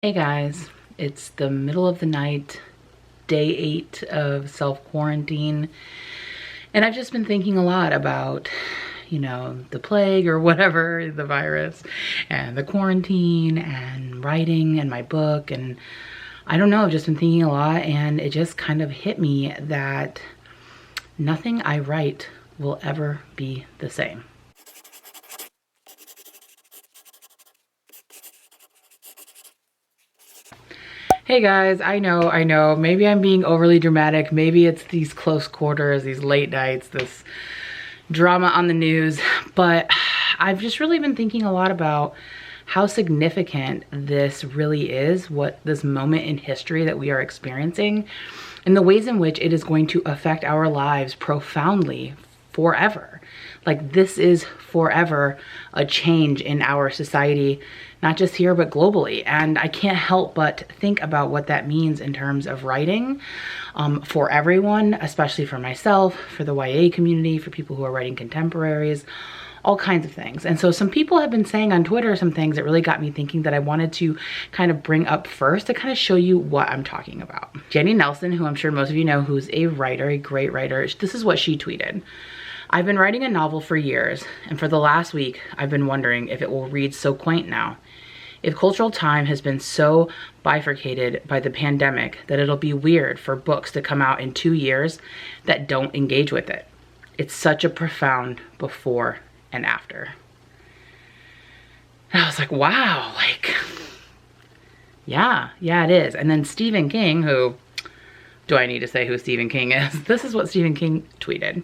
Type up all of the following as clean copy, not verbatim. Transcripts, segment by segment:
Hey guys, it's the middle of the night, day 8 of self-quarantine, and I've just been thinking a lot about, the plague or whatever, the virus, and the quarantine, and writing, and my book, and I don't know, I've just been thinking a lot, and it just kind of hit me that nothing I write will ever be the same. Hey guys, I know, maybe I'm being overly dramatic. Maybe it's these close quarters, these late nights, this drama on the news, but I've just really been thinking a lot about how significant this really is, what this moment in history that we are experiencing, and the ways in which it is going to affect our lives profoundly forever. Like, this is forever a change in our society, not just here, but globally. And I can't help but think about what that means in terms of writing for everyone, especially for myself, for the YA community, for people who are writing contemporaries, all kinds of things. And so some people have been saying on Twitter some things that really got me thinking that I wanted to kind of bring up first to kind of show you what I'm talking about. Jenny Nelson, who I'm sure most of you know, who's a writer, a great writer, this is what she tweeted. I've been writing a novel for years, and for the last week, I've been wondering if it will read so quaint now. If cultural time has been so bifurcated by the pandemic that it'll be weird for books to come out in 2 years that don't engage with it. It's such a profound before and after. And I was like, wow, yeah, it is. And then Stephen King, who, do I need to say who Stephen King is? This is what Stephen King tweeted.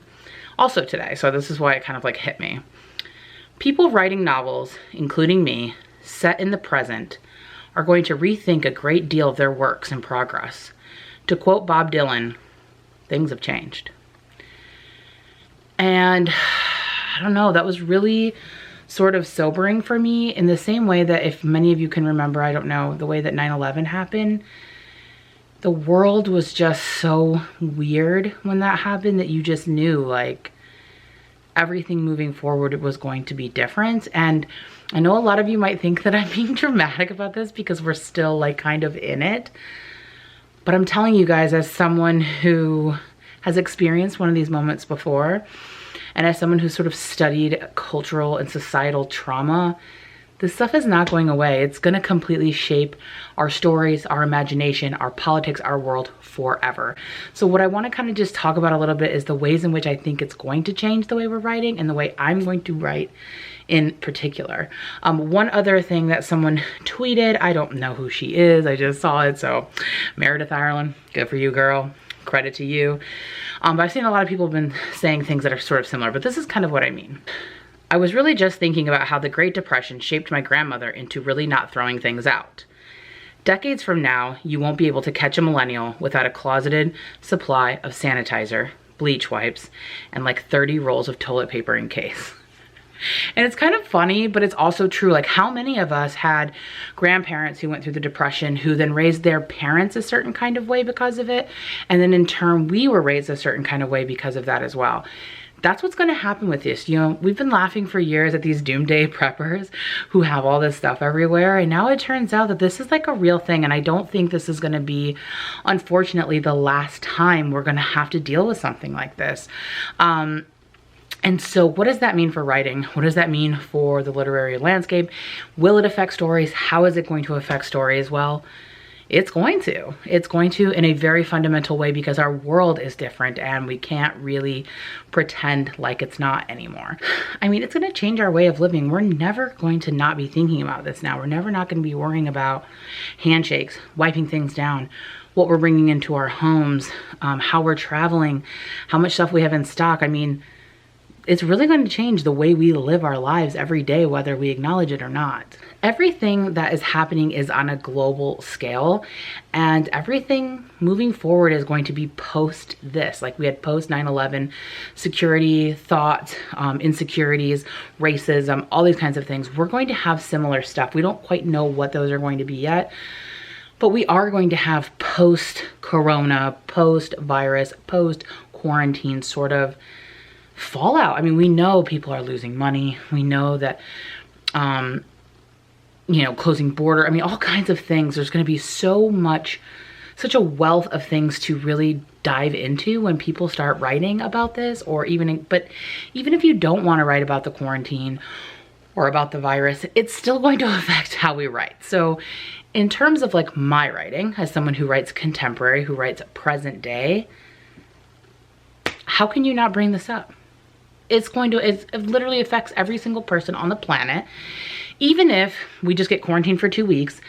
Also today, so this is why it kind of hit me. People writing novels, including me, set in the present, are going to rethink a great deal of their works in progress. To quote Bob Dylan, things have changed. And I don't know, that was really sort of sobering for me in the same way that, if many of you can remember, I don't know, the way that 9/11 happened. The world was just so weird when that happened that you just knew everything moving forward was going to be different. And I know a lot of you might think that I'm being dramatic about this because we're still kind of in it. But I'm telling you guys, as someone who has experienced one of these moments before, and as someone who sort of studied cultural and societal trauma, this stuff is not going away. It's gonna completely shape our stories, our imagination, our politics, our world forever. So what I wanna kind of just talk about a little bit is the ways in which I think it's going to change the way we're writing and the way I'm going to write in particular. One other thing that someone tweeted, I don't know who she is, I just saw it, so Meredith Ireland, good for you, girl. Credit to you. But I've seen a lot of people have been saying things that are sort of similar, but this is kind of what I mean. I was really just thinking about how the Great Depression shaped my grandmother into really not throwing things out. Decades from now, you won't be able to catch a millennial without a closeted supply of sanitizer, bleach wipes, and 30 rolls of toilet paper in case. And it's kind of funny, but it's also true. How many of us had grandparents who went through the Depression who then raised their parents a certain kind of way because of it, and then in turn we were raised a certain kind of way because of that as well. That's what's going to happen with this. We've been laughing for years at these doomsday preppers who have all this stuff everywhere, and now it turns out that this is a real thing, and I don't think this is going to be, unfortunately, the last time we're going to have to deal with something like this. And so what does that mean for writing? What does that mean for the literary landscape? Will it affect stories? How is it going to affect stories? Well, it's going to. It's going to in a very fundamental way because our world is different and we can't really pretend like it's not anymore. I mean, it's going to change our way of living. We're never going to not be thinking about this now. We're never not going to be worrying about handshakes, wiping things down, what we're bringing into our homes, how we're traveling, how much stuff we have in stock. I mean, it's really going to change the way we live our lives every day, whether we acknowledge it or not. Everything that is happening is on a global scale, and everything moving forward is going to be post this. We had post 9/11 security, thought, insecurities, racism, all these kinds of things. We're going to have similar stuff. We don't quite know what those are going to be yet, but we are going to have post-corona, post-virus, post-quarantine sort of fallout. I mean, we know people are losing money. We know that you know, closing border. I mean, all kinds of things. There's going to be such a wealth of things to really dive into when people start writing about this, or but even if you don't want to write about the quarantine or about the virus, it's still going to affect how we write. So in terms of like my writing, as someone who writes contemporary, who writes present day, how can you not bring this up? It literally affects every single person on the planet. Even if we just get quarantined for 2 weeks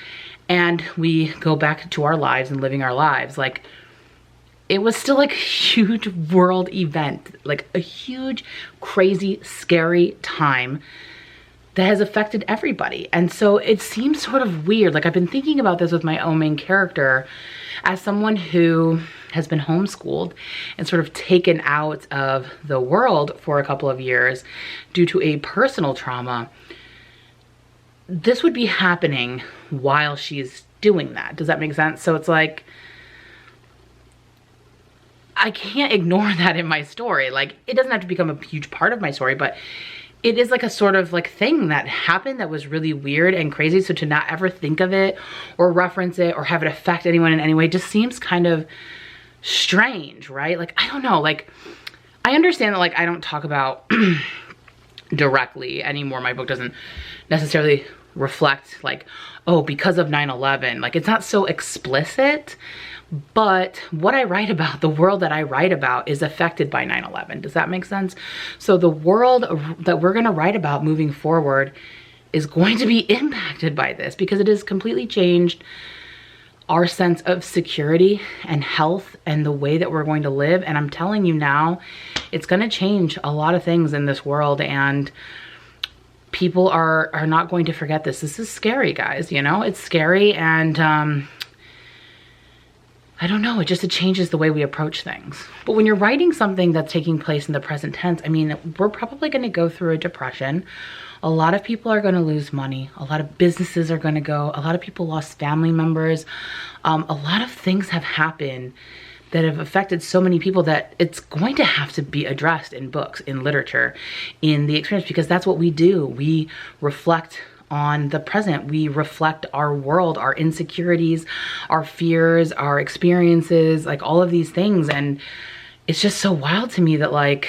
and we go back to our lives and living our lives, like, it was still like a huge world event, like a huge, crazy, scary time that has affected everybody. And so it seems sort of weird. Like, I've been thinking about this with my own main character as someone who has been homeschooled and sort of taken out of the world for a couple of years due to a personal trauma. This would be happening while she's doing that. Does that make sense? So it's like, I can't ignore that in my story. Like, it doesn't have to become a huge part of my story, but it is like a sort of like thing that happened that was really weird and crazy. So to not ever think of it or reference it or have it affect anyone in any way just seems kind of strange, right? Like, I don't know, like, I understand that, like, I don't talk about directly anymore. My book doesn't necessarily reflect like, oh, because of 9/11, like, it's not so explicit, but what I write about, the world that I write about, is affected by 9/11. Does that make sense? So the world that we're going to write about moving forward is going to be impacted by this, because it has completely changed our sense of security and health and the way that we're going to live. And I'm telling you now, it's going to change a lot of things in this world, and people are not going to forget this. This is scary, guys, you know, it's scary. And I don't know, it changes the way we approach things. But when you're writing something that's taking place in the present tense, I mean, we're probably going to go through a depression. A lot of people are going to lose money. A lot of businesses are going to go. A lot of people lost family members. A lot of things have happened that have affected so many people that it's going to have to be addressed in books, in literature, in the experience, because that's what we do. We reflect on the present. We reflect our world, our insecurities, our fears, our experiences, like all of these things. And it's just so wild to me that, like,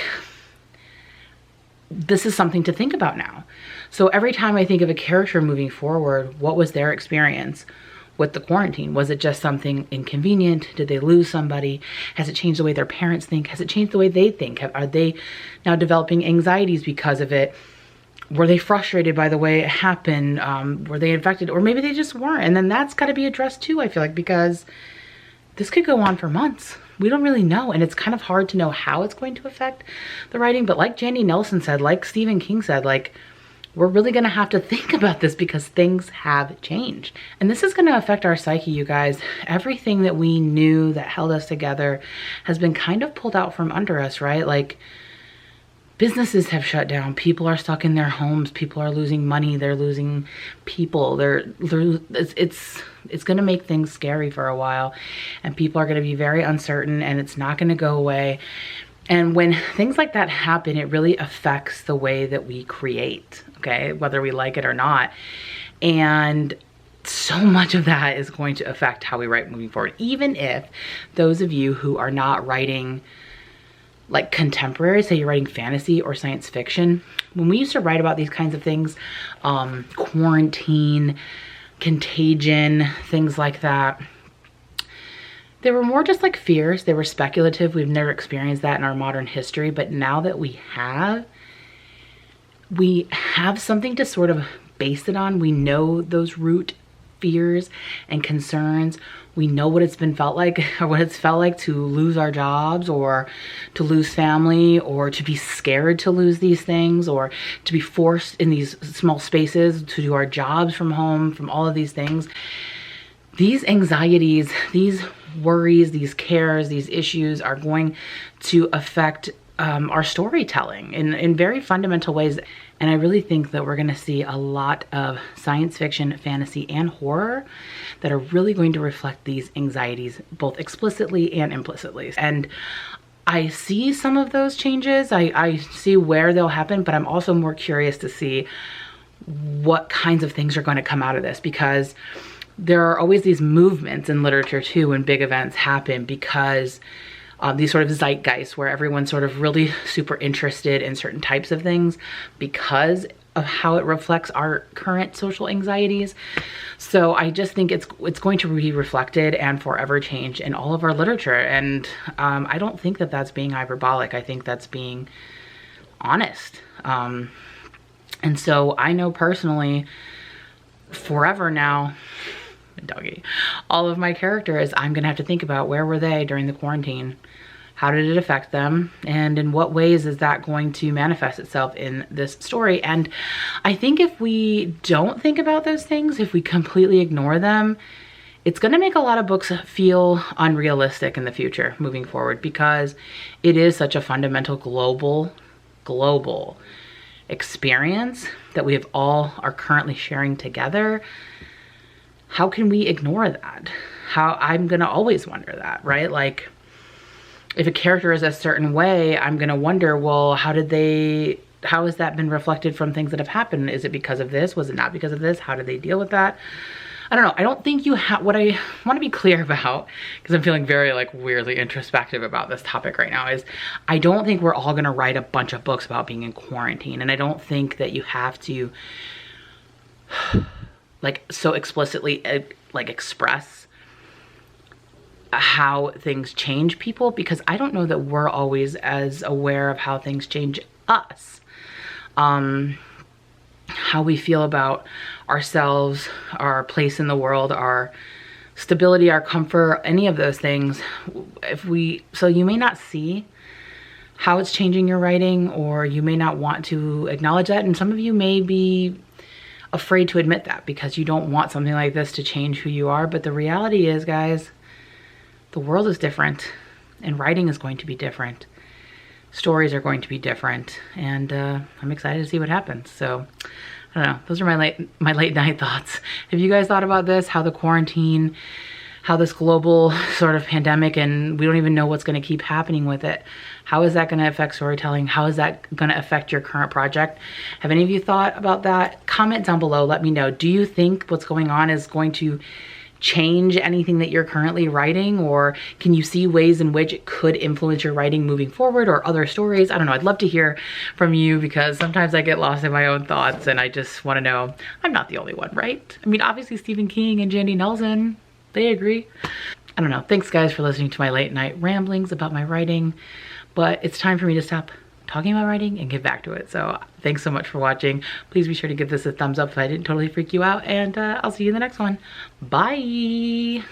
this is something to think about now. So every time I think of a character moving forward, what was their experience with the quarantine? Was it just something inconvenient? Did they lose somebody? Has it changed the way their parents think? Has it changed the way they think? Are they now developing anxieties because of it? Were they frustrated by the way it happened? Were they infected? Or maybe they just weren't. And then that's got to be addressed too, I feel like, because this could go on for months. We don't really know. And it's kind of hard to know how it's going to affect the writing. But like Jandy Nelson said, like Stephen King said, like, we're really going to have to think about this because things have changed. And this is going to affect our psyche, you guys. Everything that we knew that held us together has been kind of pulled out from under us, right? Like, businesses have shut down. People are stuck in their homes. People are losing money. They're losing people. It's going to make things scary for a while, and people are going to be very uncertain, and it's not going to go away. And when things like that happen, it really affects the way that we create, okay, whether we like it or not. And so much of that is going to affect how we write moving forward. Even if those of you who are not writing like contemporary, say you're writing fantasy or science fiction, when we used to write about these kinds of things, quarantine, contagion, things like that, they were more just like fears. They were speculative. We've never experienced that in our modern history. But now that we have something to sort of base it on. We know those root fears and concerns. We know what it's felt like to lose our jobs, or to lose family, or to be scared to lose these things, or to be forced in these small spaces to do our jobs from home, from all of these things. These anxieties, these worries, these cares, these issues are going to affect our storytelling in very fundamental ways. And I really think that we're going to see a lot of science fiction, fantasy, and horror that are really going to reflect these anxieties, both explicitly and implicitly. And I see some of those changes. I see where they'll happen, but I'm also more curious to see what kinds of things are going to come out of this, because there are always these movements in literature too when big events happen, because these sort of zeitgeists where everyone's sort of really super interested in certain types of things because of how it reflects our current social anxieties. So I just think it's going to be reflected and forever change in all of our literature. And I don't think that that's being hyperbolic. I think that's being honest. And so I know personally, forever now, doggy, all of my characters, I'm gonna have to think about where were they during the quarantine? How did it affect them? And in what ways is that going to manifest itself in this story? And I think if we don't think about those things, if we completely ignore them, it's gonna make a lot of books feel unrealistic in the future moving forward, because it is such a fundamental global experience that we have all are currently sharing together. How can we ignore that? I'm gonna always wonder that, right? Like, if a character is a certain way, I'm gonna wonder, well, how has that been reflected from things that have happened? Is it because of this? Was it not because of this? How did they deal with that? I don't know. I don't think what I want to be clear about, because I'm feeling very like weirdly introspective about this topic right now, is I don't think we're all gonna write a bunch of books about being in quarantine. And I don't think that you have to like so explicitly like express how things change people, because I don't know that we're always as aware of how things change us. How we feel about ourselves, our place in the world, our stability, our comfort, any of those things. So you may not see how it's changing your writing, or you may not want to acknowledge that. And some of you may be afraid to admit that because you don't want something like this to change who you are. But the reality is, guys, the world is different, and writing is going to be different. Stories are going to be different, and I'm excited to see what happens. So I don't know, those are my late night thoughts. Have you guys thought about this? How the quarantine, how this global sort of pandemic, and we don't even know what's going to keep happening with it. How is that going to affect storytelling? How is that going to affect your current project? Have any of you thought about that? Comment down below, let me know. Do you think what's going on is going to change anything that you're currently writing, or can you see ways in which it could influence your writing moving forward, or other stories? I don't know, I'd love to hear from you, because sometimes I get lost in my own thoughts and I just want to know I'm not the only one, right? I mean, obviously Stephen King and Jandy Nelson, they agree. I don't know. Thanks guys for listening to my late night ramblings about my writing, but it's time for me to stop talking about writing and get back to it. So thanks so much for watching. Please be sure to give this a thumbs up if I didn't totally freak you out, and I'll see you in the next one. Bye.